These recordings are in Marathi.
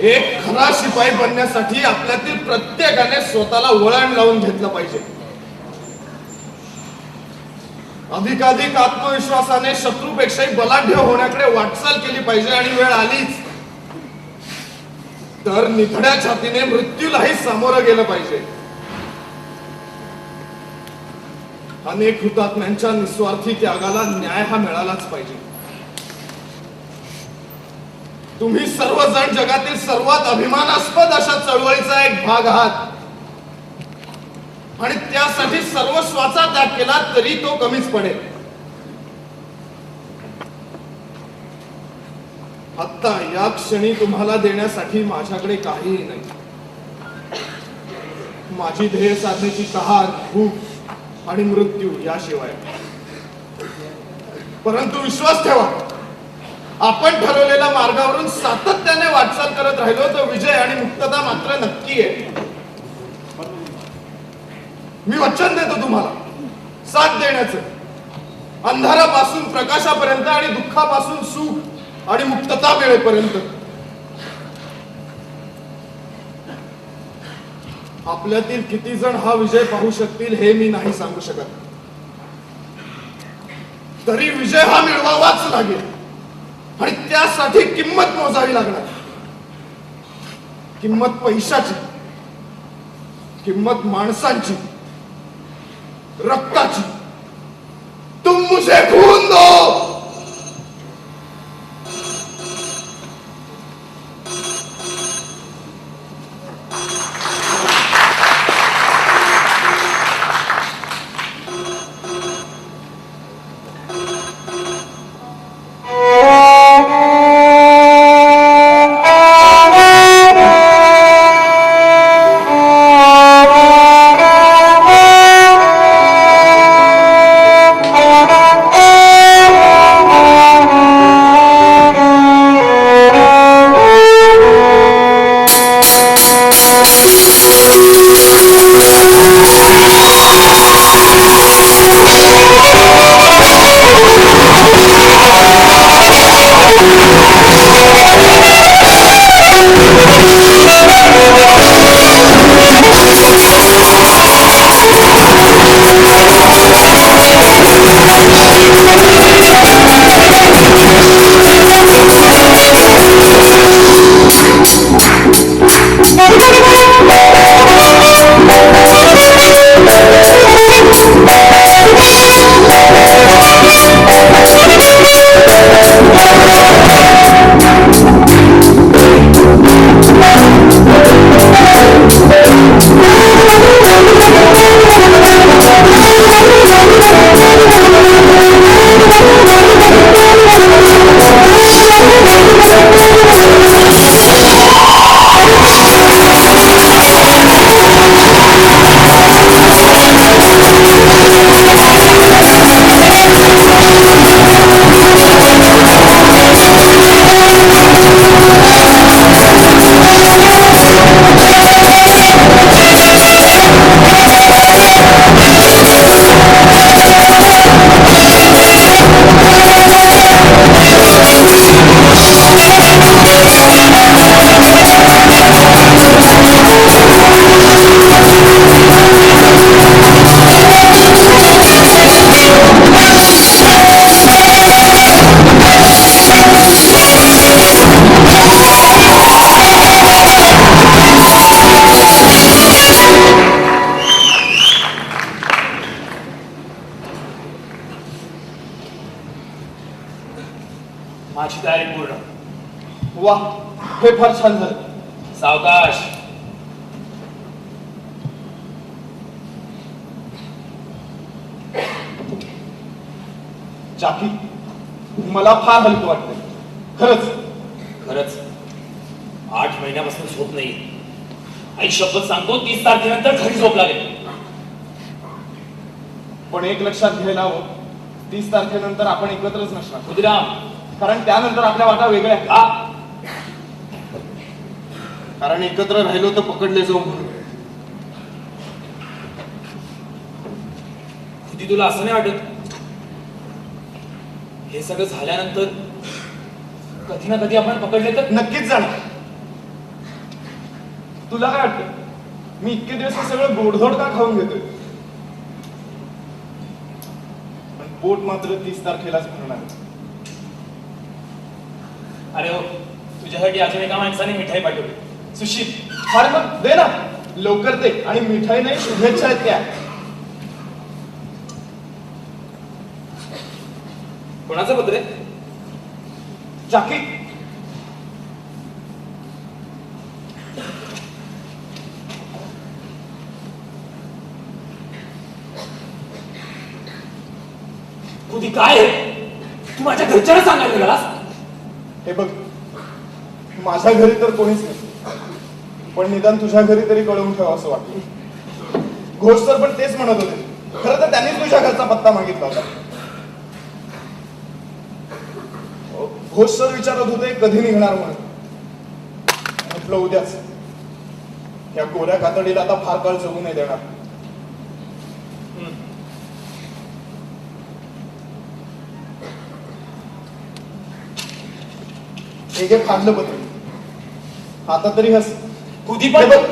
एक खरा शिपाई बनण्यासाठी आपल्यातील प्रत्येकाने स्वतःला वळण लावून घेतलं पाहिजे. अधिकाधिक आत्मविश्वासाने शत्रूपेक्षाही बलाढ्य होण्याकडे वाटचाल केली पाहिजे. आणि वेळ आलीच तर निधड्या छातीने मृत्यूलाही सामोरं गेलं पाहिजे. अनेक हुतात्म्यांच्या निस्वार्थी त्यागाला न्याय हा मिळालाच पाहिजे. तुम्ही सर्वजण जगातील सर्वात अभिमानास्पद अशा चळवळीचा एक भाग आहात आणि त्यासाठी सर्वस्वाचा त्याग केला तरी तो कमीच पडेल. आता या क्षणी तुम्हाला देण्यासाठी माझ्याकडे काहीही नाही. माझी ध्येय साधण्याची तहान, भूक आणि मृत्यू याशिवाय. परंतु विश्वास ठेवा, आपण ठरवलेल्या मार्गावरून सातत्याने वाटचाल करत राहिलो तर विजय आणि मुक्तता मात्र नक्की आहे. मी वचन देतो तुम्हाला साथ देण्याचं. अंधारापासून प्रकाशापर्यंत आणि दुःखापासून सुख आणि मुक्तता मिळेपर्यंत. आपल्यातील किती जण हा विजय पाहू शकतील हे मी नाही सांगू शकत. तरी विजय हा मिळवावाच लागेल आणि त्यासाठी किंमत मोजावी लागणार. किंमत पैशाची, किंमत माणसांची, रक्ताची. तुम मुझे खून दो. माझी तयारी पूर्ण. वा, हे फार छान झालं. सावकाश. चाकी, मला फार हलकं वाटतंय. खरंच खरंच 8 महिन्यापासून झोप नाही. आई शपथ सांगतो 30 तारखेनंतर घरी झोप लागेल. पण एक लक्षात घ्यायला हवं, 30 तारखेनंतर आपण एकत्रच नसणार. खुदिराम, कारण त्यानंतर आपल्या वाटा वेगळ्या. का? कारण एकत्र राहिलो तर पकडले जाऊ म्हणून. खुदी, तुला असं नाही वाटत हे सगळं झाल्यानंतर कधी ना कधी आपण पकडले तर? नक्कीच जाणार. तुला काय वाटतं मी इतके दिवस हे सगळं गोडधोड का खाऊन घेतोय? पण पोट मात्र 30 तारखेलाच भरणार आहे. अरे हो, तुझ्यासाठी अजून एका माणसाने मिठाई पाठवली. सुशील. अरे मग दे ना लवकर दे. आणि मिठाई नाही, शुभेच्छा आहेत त्या. कोणाचं पत्र आहे? चाकी. तुझी काय आहे? तू माझ्या घरच्याला सांगायला निघालास? हे बघ, माझ्या घरी तर कोणीच नाही, पण निदान तुझ्या घरी तरी कळवून ठेवा असं वाटलं. घोष सर पण तेच म्हणत होते. खरं तर त्यांनीच तुझ्या घरचा पत्ता मागितला होता. घोष सर विचारत होते कधी निघणार म्हणून. म्हटलं उद्याच. या कोऱ्या कातडीला आता फार काळ जगू नाही देणार. हे घे फाडलं पत्र. आता तरी हस. कुधी हे पण बघ,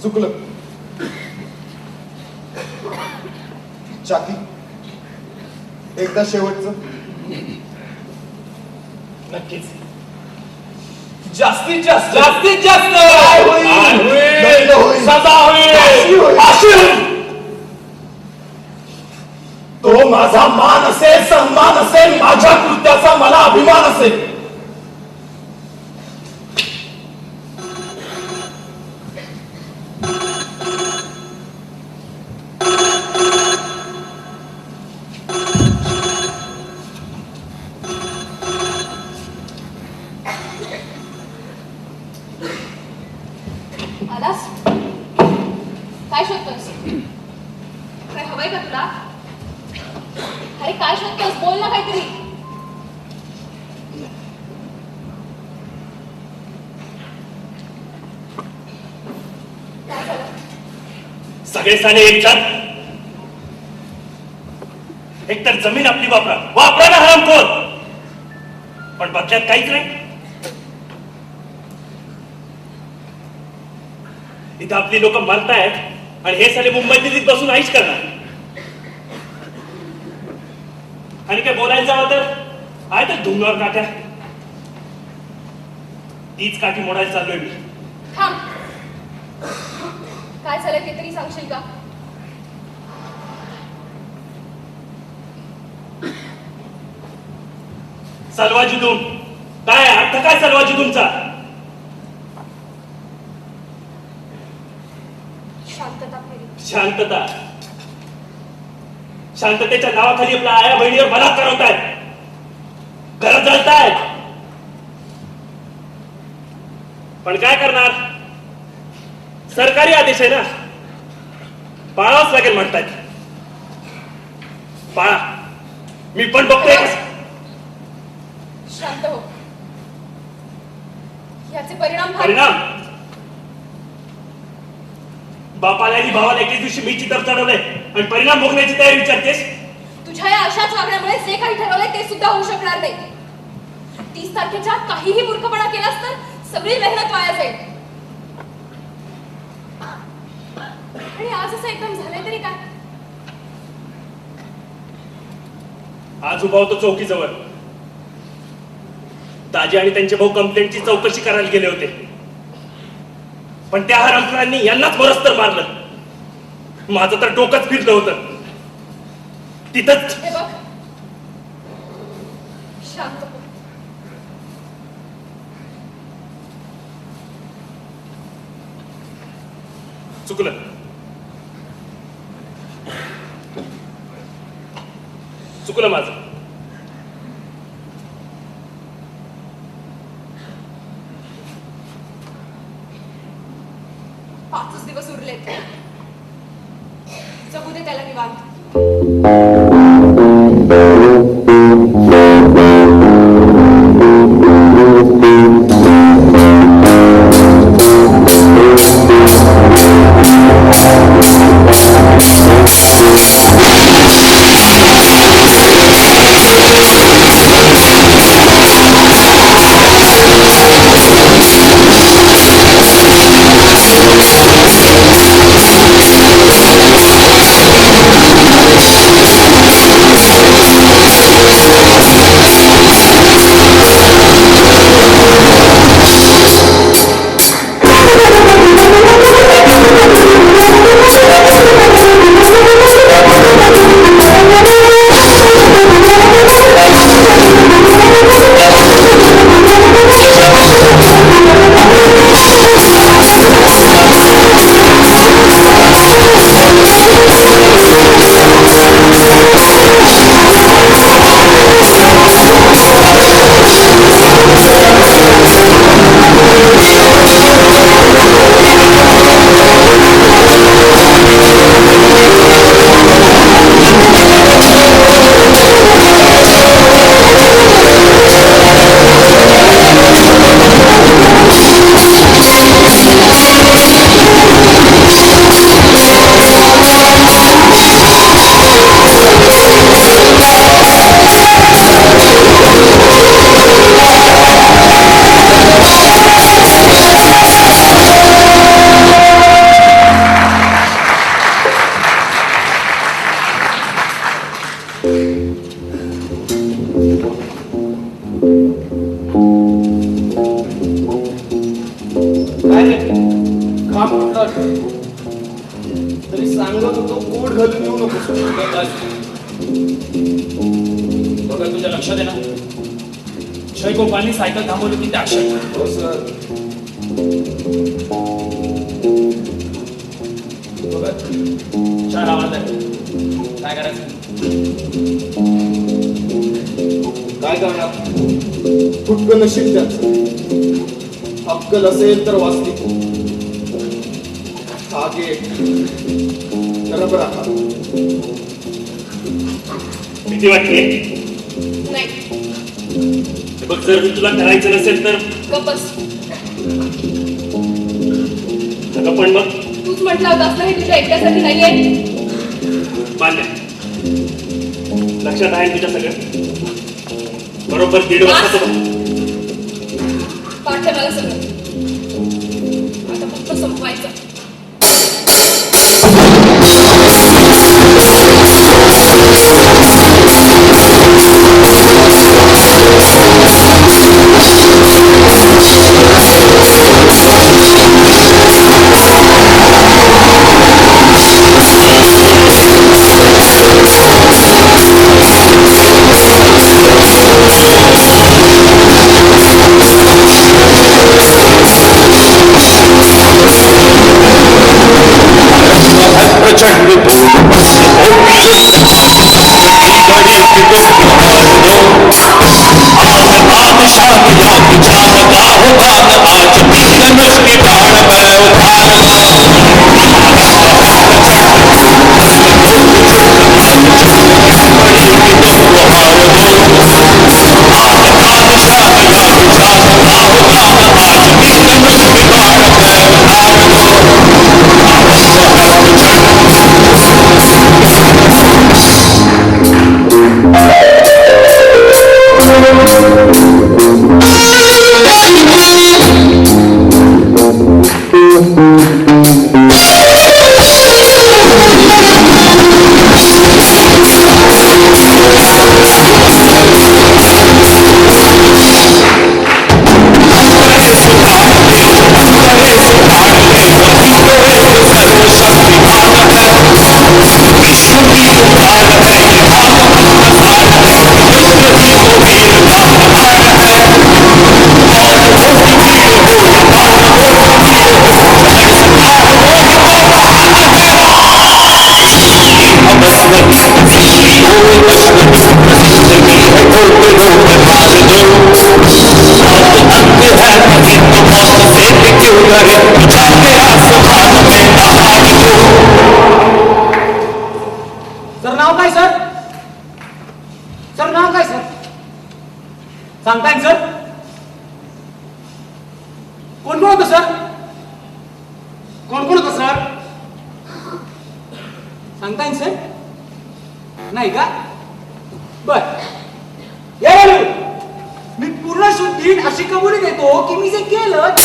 चुकलं. चाकी, एकदा शेवटचं. नक्कीच. जास्तीत जास्त जास्तीत जास्त काय होईल? काय होईल? दंड होईल. सजा फाशी होईल. होईल. फाशी होईल. तो माझा मान असेल, सन्मान असेल, माझ्या कृत्याचा मला अभिमान असेल. आलास? काय शोधतोस? काय हवंय का तुला? अरे काय शोधतोस? बोल ना काहीतरी. काय झालं? सगळे साले एकसाथ. एकतर जमीन आपली वापरा ना हरामखोर. पण बदल्यात काहीच नाही. इथं आपली लोक मरतायत आणि हे साले मुंबई दिल्लीत बसून आईश करणार. आणि काय बोलायला जावं तर आहे तर धुंगावर काठ्या. तीच काठी मोडायला चाललोय मी. थांब. काय झालं ते तरी सांगशील का? सलवाजी तुम काय अर्थ काय सलवाजी तुमचा? शांतता फेरी. शांतता. शांततेच्या नावाखाली आपल्या आया बहिणीवर बलात्कार होतायत. घरात जळतायत. पण काय करणार? सरकारी आदेश आहे ना, पाळावंच लागेल म्हणतायत. पाळा. मी पण बघतोय. शांत हो. याचे परिणाम काय? परिणाम बापाला आणि भावाला एके दिवशी मी चित्र चढवलंय आणि परिणाम भोगण्याची तयारी विचारतेस? तुझ्या या अशाच वागण्यामुळे जे काही ठरवलंय ते सुद्धा होऊ शकणार नाही. 30 तारखेच्या आत काहीही मूर्खपणा केलास तर सगळी मेहनत वाया जाईल. आणि आज असं एकदम झालंय तरी काय? आज उभा होतो चौकीजवळ. दाजी आणि त्यांचे भाऊ कंप्लेंटची चौकशी करायला गेले होते, पण त्या हरामखोरांनी यांनाच बरस्तर मारलं. माझं तर डोकंच फिरलं होतं. तिथंच हे बघ, शांत हो. चुकलं. चुकलं माझं. पाचच दिवस उरलेत. जगू दे त्याला निवांत. काय रे काम कुठला तरी सांगत होतो गोड घालून येऊ नको. बघा तुझ्या लक्षात आहे ना, क्षय गोपालनी सायकल थांबवली होती त्या क्षणी. हो सर. बघा चार आवाज आहे, काय करायचं? काय करणार, फुटकं नशीब त्याचं. अक्कल असेल तर वाचली. हा गेट रबरा. भीती वाटते? नाही, बघ जर मी तुला करायचं नसेल तर गप्पस. अगं पण मग तूच म्हटलं होतास ना हे तुझ्या एकट्यासाठी नाहीये. मान्य, लक्षात आहे तुझ्या सगळं. बरोबर 1.5 वाजता पाठ्य मला सगळं. आता फक्त संपवायचं. सर नाव काय सर? सर नाव काय सर? सांगताय सर? कोण कोण होतं सर? कोण कोण होतं सर? सांगताय सर? नाही का? बर या मी पूर्ण शुद्धीन अशी कबुली देतो की मी जे केलं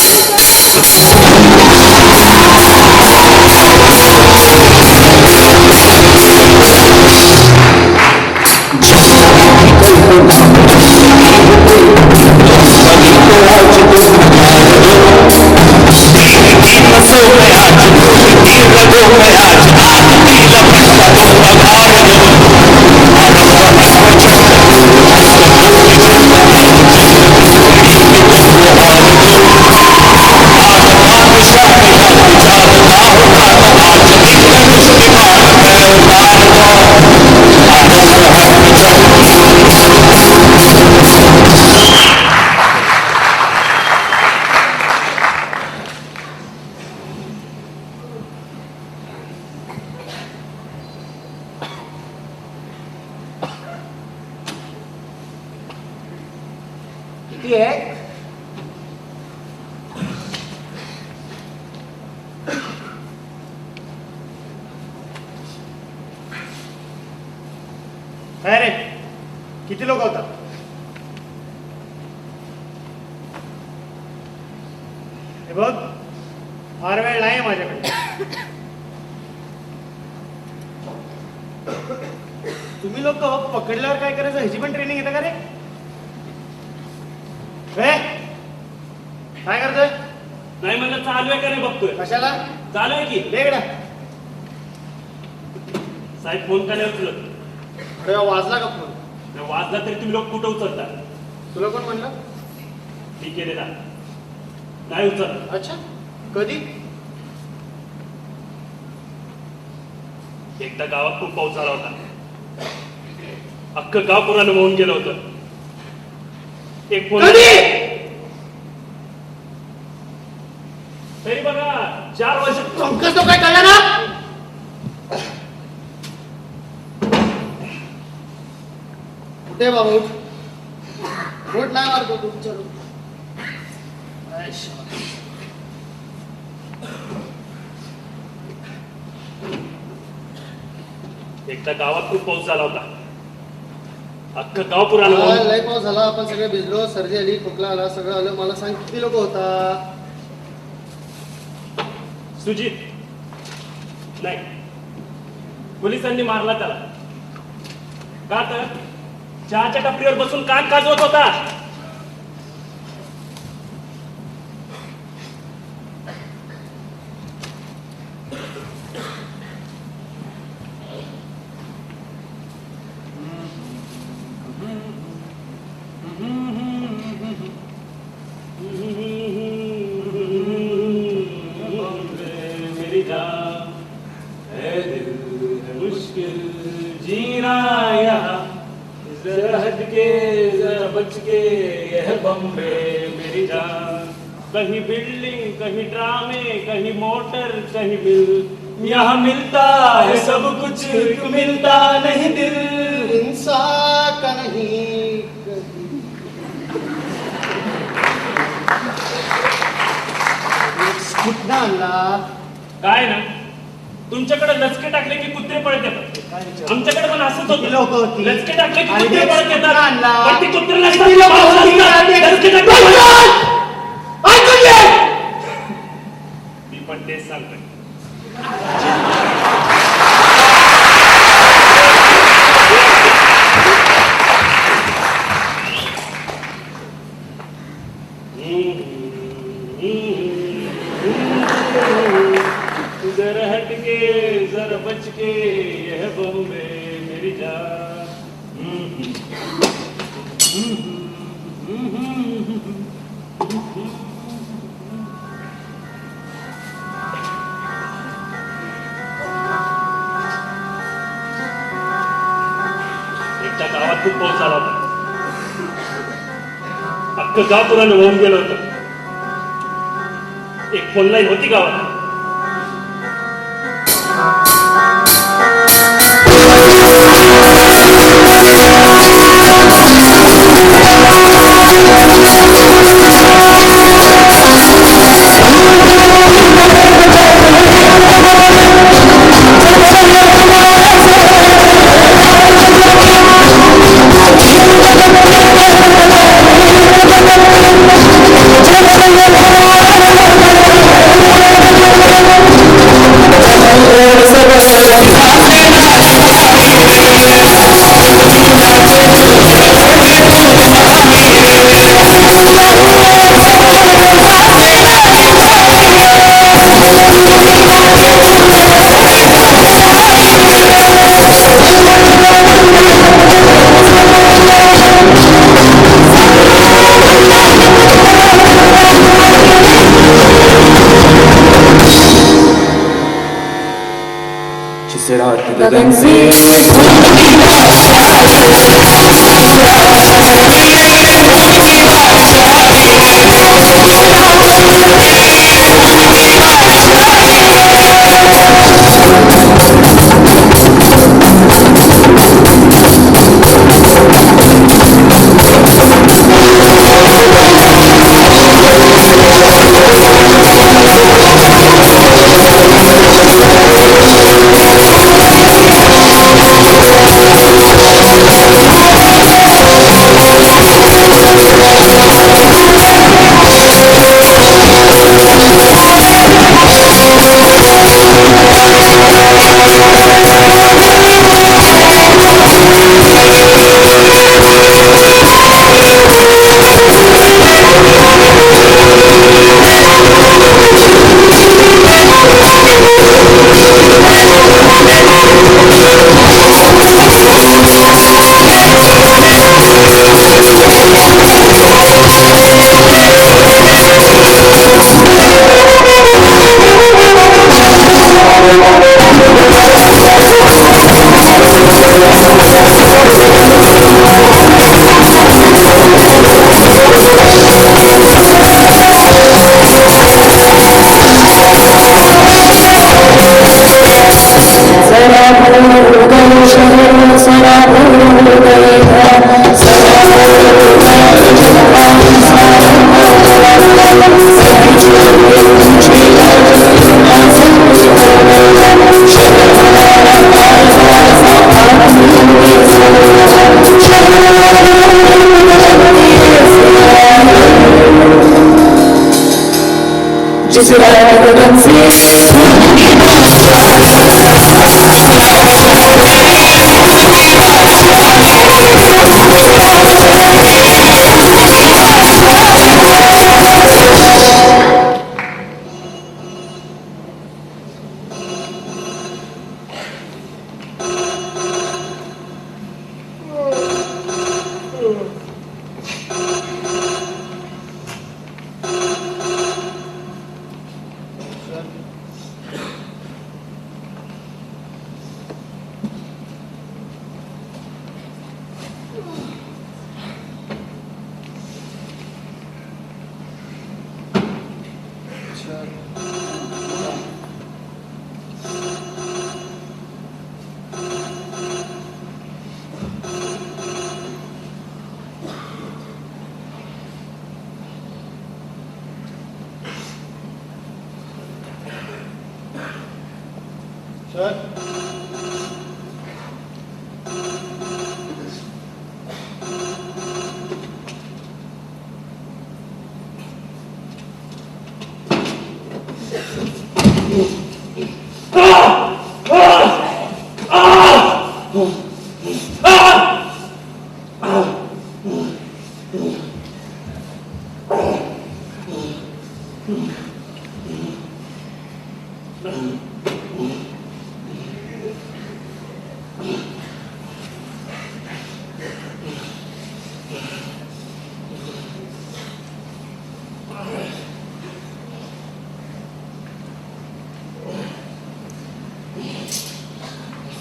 काय रे, किती लोक होतात? हे बघ, फार वेळ नाही माझ्याकडे. तुम्ही लोक पकडल्यावर काय करायचं ह्याची पण ट्रेनिंग येतं का रे? काय करतोय? नाही म्हणलं चालू आहे का नाही बघतोय. कशाला? चालू आहे की. वेगळा साहेब फोन का नाही उचलत? वाजला का फोन? नाही वाजला तरी तुम्ही लोक कुठं उचलता? तुला कोण म्हणलं? ठीक आहे दादा, नाही उचलत. अच्छा, कधी? एकदा गावात खूप पाऊस झाला होता. अख्खं गाव पुरानं वाहून गेलं होतं. एक फोन तरी बघा 4 वर्ष. पंकज तो काय कळला ना? कुठे बाबा उठ. उठ नाही मारतो तू. चलो. एकदा गावात खूप पाऊस झाला होता. अख्खं गाव पुरानं वाहून. लय पाऊस झाला, आपण सगळे भिजलो, सर्दी आली, खोकला आला, सगळं आलं. मला सांग किती लोक होता? सुजित नाही, पोलिसांनी मारला त्याला. का तर चहाच्या टपरीवर बसून कान काजवत होता. मेरी जान है दिल है मुश्किल जीना यहाँ, जरा हट के जरा बच के यह बम्बे मेरी जान. कहीं बिल्डिंग, कहीं ड्रामे, कहीं मोटर, कहीं बिल. यहाँ मिलता है सब कुछ, मिलता नहीं दिल. इंसान का नहीं. कुठं आणला? काय ना, तुमच्याकडे लचके टाकले की कुत्रे पळत येतात. आमच्याकडे पण असंच किती लोकं होतं. होती? लचके टाकले की आणि कुत्रे हे पळत येतात. आणला? पण ती कुत्रे किती लोकं होती? लचके टाकले. ऐकून घे! मी पण तेच सांगतोय. जरा हट के जरा बच के यह बॉम्बे मेरी जान. एकदा गावात खूप पाऊस झाला होता. अख्खं गाव पुरानं वाहून गेलं होतं. एक फोन लाईन होती गावात.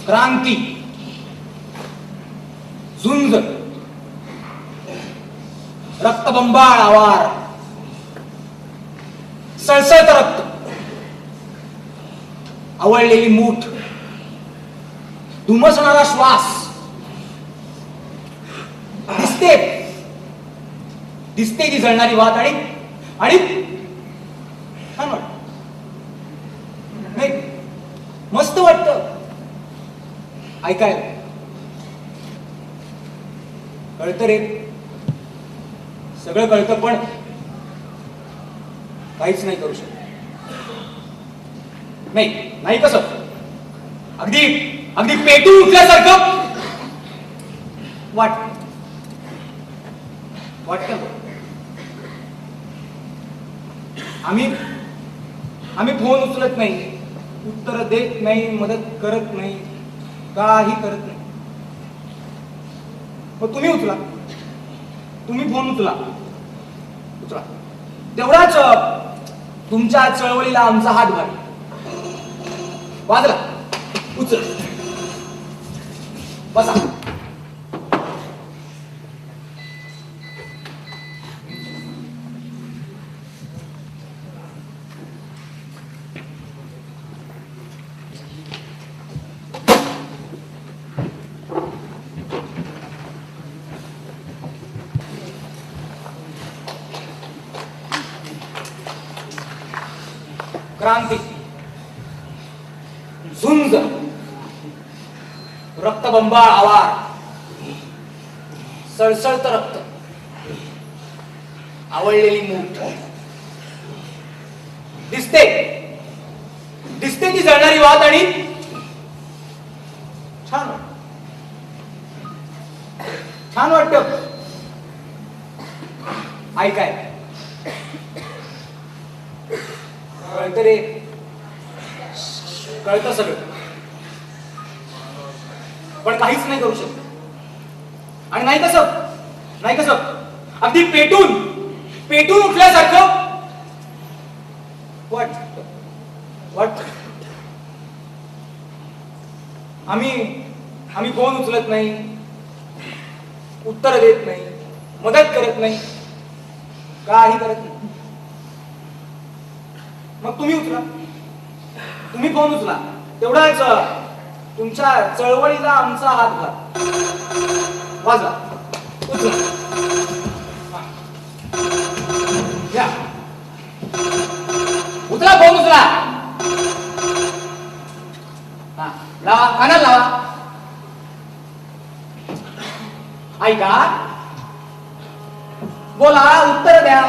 क्रांती, झुंज, रक्तबंबाळ आवार, सळसळत रक्त, आवळलेली मूठ, धुमसणारा श्वास, दिसते दिसते ती जळणारी वात आणि छान वाटत नाही, मस्त वाटत ऐकायला. कळतं रे, सगळं कळतं, पण काहीच नाही करू शकत. नाही नाही कसं, अगदी अगदी पेटून उठल्यासारखं वाटत. आम्ही फोन उचलत नाही, उत्तर देत नाही, मदत करत नाही, काही करत नाही. मग तुम्ही उचला, तुम्ही फोन उचला. तेवढाच तुमच्या चळवळीला आमचा हातभार. वाजला, उचल, बसा. क्रांती, झुंज, रक्तबंबाळ आवार, सळसळत रक्त, आवळलेली मूठ, दिसते दिसते ती जळणारी वात आणि छान वाटत ऐकाय. कळतं रे, कळतं सगळं, पण काहीच नाही करू शकत. आणि नाही कसं अगदी पेटून उठल्यासारखं वाटत. आम्ही फोन उचलत नाही, उत्तर देत नाही, मदत करत नाही, काही करत नाही. मग तुम्ही उचला, तुम्ही फोन उचला. तेवढाच तुमच्या चळवळीला आमचा हातभार. वाजला, उचला, या, उचला, फोन उचला. हा, लावा, कानाला लावा, ऐका, बोला, उत्तर द्या.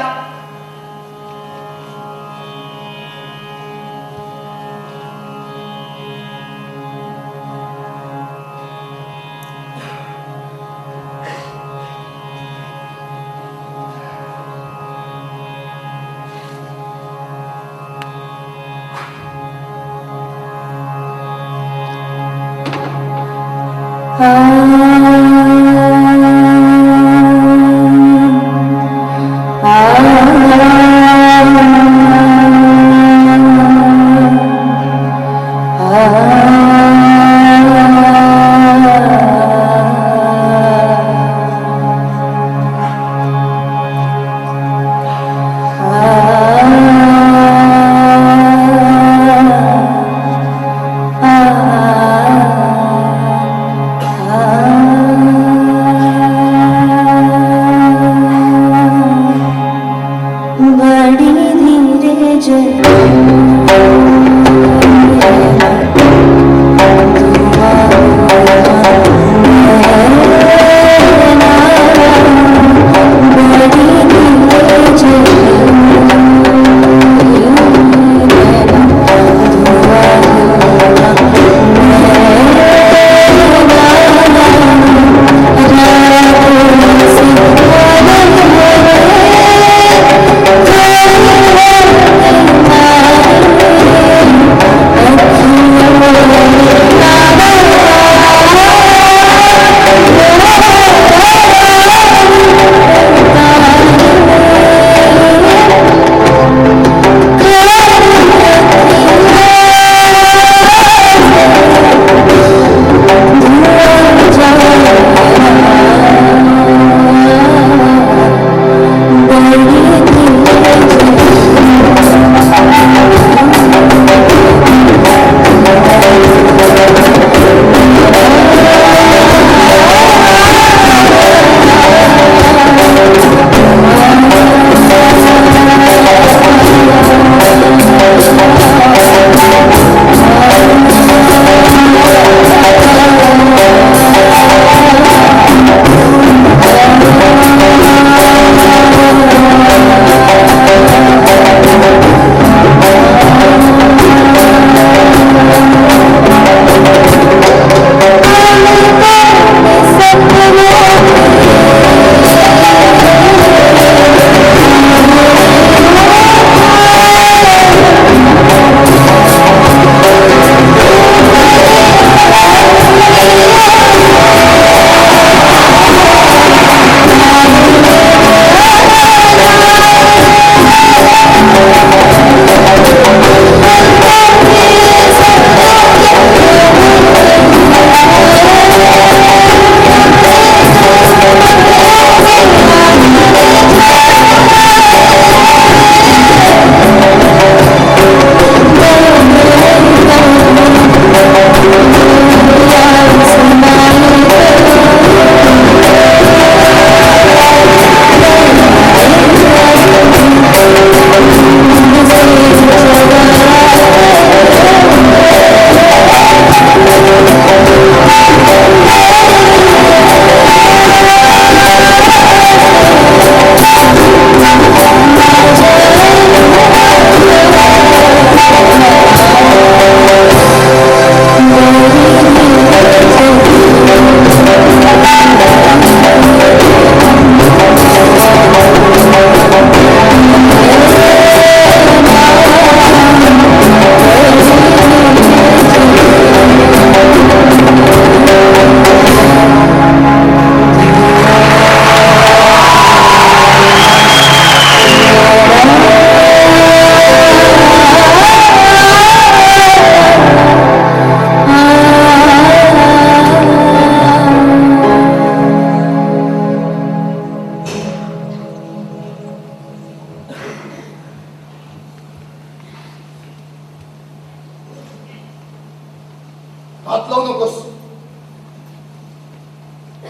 हात लावू नकोस.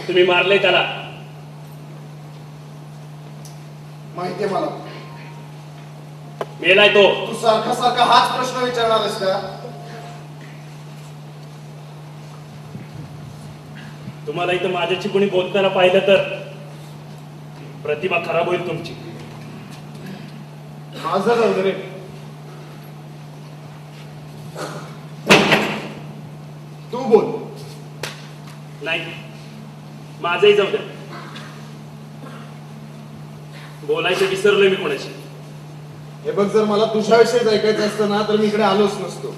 तुम्ही मारले त्याला. माहितीये मला. मेलाय तो. तू सारखा सारखा हाच प्रश्न विचारणारस का? तुम्हाला इथं माझ्याशी कोणी बोलताना पाहिलं तर प्रतिमा खराब होईल तुमची. माझं जाऊ दे रे. तू बोल. नाही, माझंही जाऊ द्या. बोलायचं विसरलोय मी कोणाशी. हे बघ, जर मला तुझ्याविषयीच ऐकायचं असतं ना तर मी इकडे आलोच नसतो.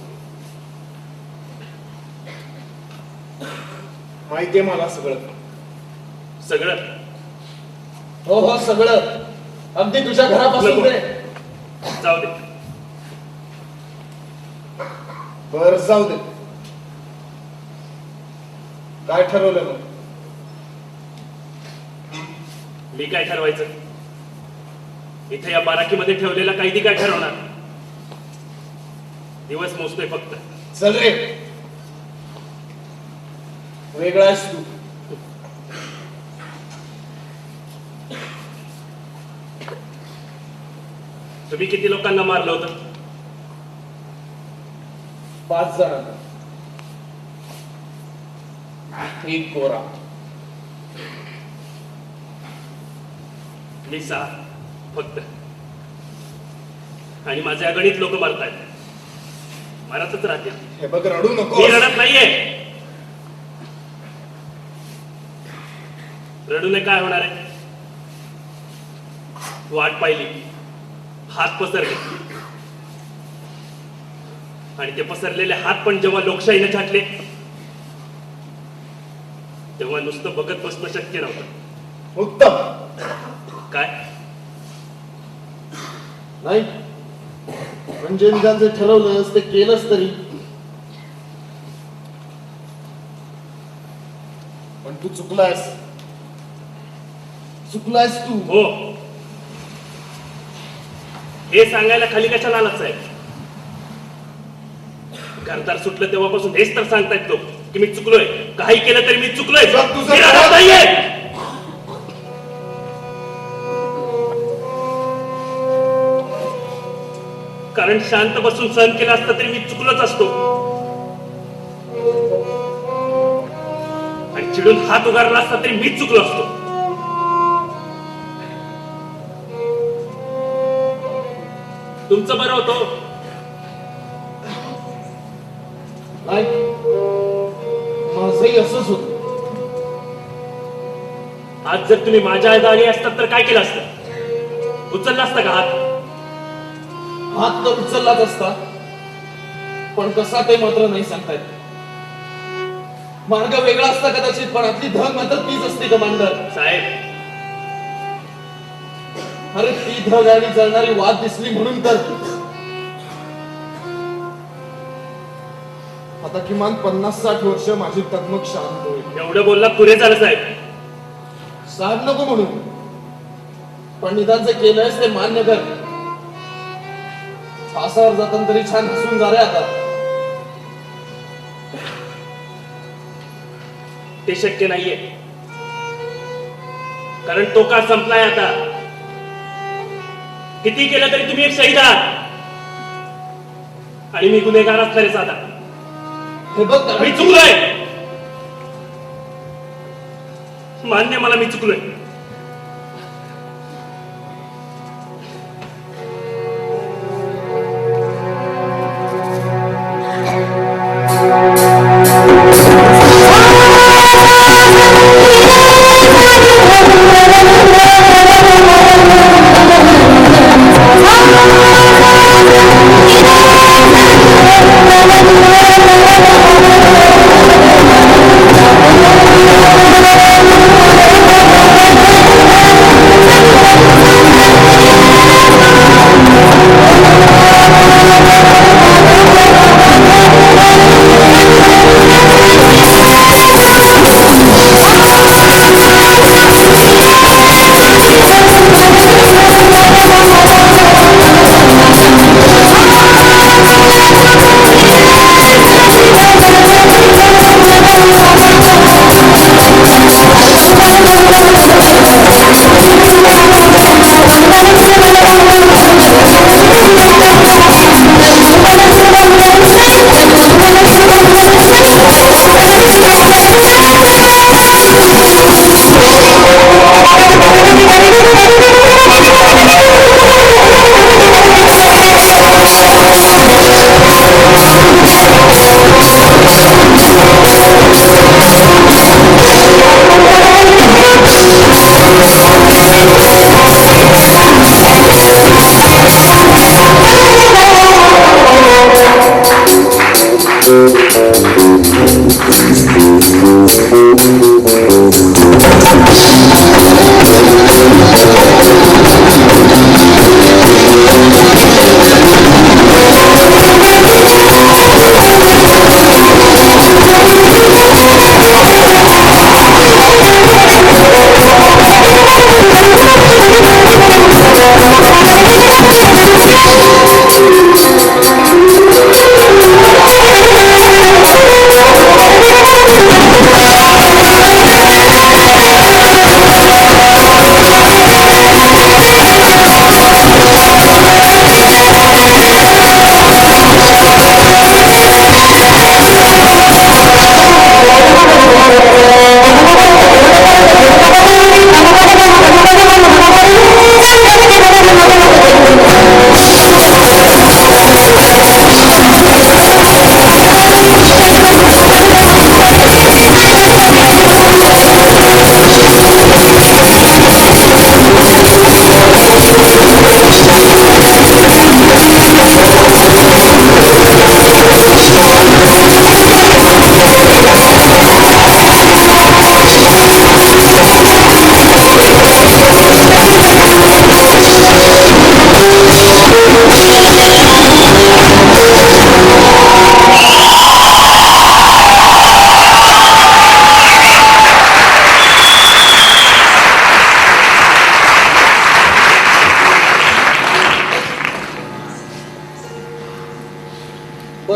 माहितीये मला सगळं. सगळं हो हो सगळं, अगदी तुझ्या घरापासून नको. ते. जाऊ दे. बर जाऊ दे. काय ठरवलं मग? मी काय ठरवायचं? इथे या बाराकीमध्ये ठेवलेला कैदी काय ठरवणार? दिवस मोजतोय फक्त. चल रे, वेगळा आहेस तू. तुम्ही किती लोकांना मारलं होतं? 5 जणांना. एक गोरा. मी 6 फक्त. आणि माझे अगणित लोक मारतायत. मारतच राहतील. हे बघ, रडू नको. मी रडत नाहीये. रडूने काय होणार आहे? वाट पाहिली, हात पसरले, आणि ते पसरलेले हात पण जेव्हा लोकशाहीने छाटले तेव्हा नुसतं बघत बसणं शक्य नव्हतं. उत्तम. काय? नाही म्हणजे निदान जे ठरवलंस ते केलंस तरी. पण तू चुकलायस. चुकलायस तू. हो, हे सांगायला खाली कशाला आलाच आहे? घरदार सुटलं तेव्हापासून हेच तर सांगतायत लोक की मी चुकलोय. काही केलं तरी मी चुकलोय. जर तुझं मी रडत नाहीये. कारण शांत बसून सहन केलं असतं तरी मी चुकलोच असतो. आणि चिडून हात उगारला असता तरी मीच चुकलो असतो. तुमचं बरं होतं. नाही माझंही असंच होत. आज जर तुम्ही माझ्या जागी असतात तर काय केलं असतं? उचलला असता का हात? हात तर उचललाच असता, पण कसा ते मात्र नाही सांगतायत. मार्ग वेगळा असता कदाचित, पण आपली धग मात्र तीच असते कमांडर. साहेब, अरे ती धग आणि जळणारी वाद दिसली म्हणून तर आता किमान 50-60 वर्ष माझी तगमग शांत होईल. एवढं बोलला पुरे झालं साहेब. साहेब नको म्हणून, पण निदान जे केलंयस ते मान्य कर. फासावर जाताना तरी छान हसून जा रे आता. ते शक्य नाहीये, कारण तो का संपलाय आता. किती केलं तरी तुम्ही एक शहीद आहात आणि मी गुन्हेगारात खरेच आता. हे बघ मी चुकलोय. मान्य, मला मी चुकलोय.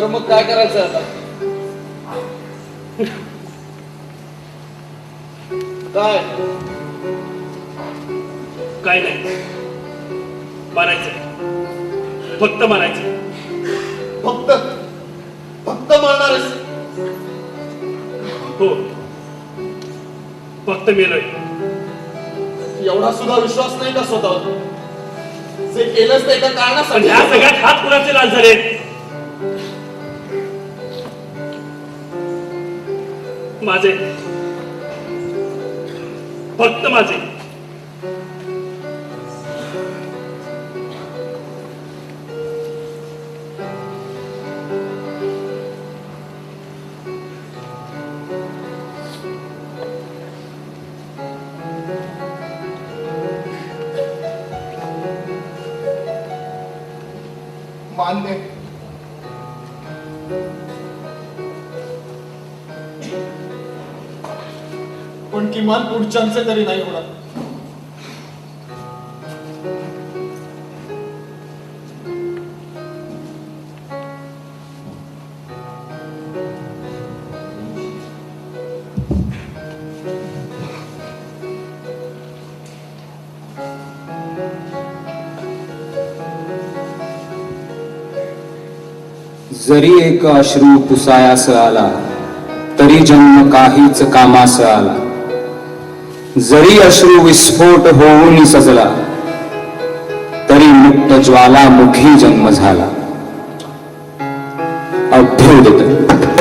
बरं मग काय करायचं आता? काय काय नाही, मारायचं, फक्त मारायचं. फक्त फक्त मारणारच. हो, फक्त मेलोय. एवढा सुद्धा विश्वास नाही का स्वतःवर? जे केलंच ते एका पण कारणासाठी. ह्या सगळ्यात हात कुणाचे लाल झाले? माझे, फक्त माझे. मान्य. पण किमान पुढच्यांचे तरी नाही होणार. जरी एक अश्रू पुसायास आला तरी जन्म काहीच कामास आला. जरी अश्रू विस्फोट होऊन सजला तरी मुक्त ज्वालामुखी जन्म झाला. अभ्युदित.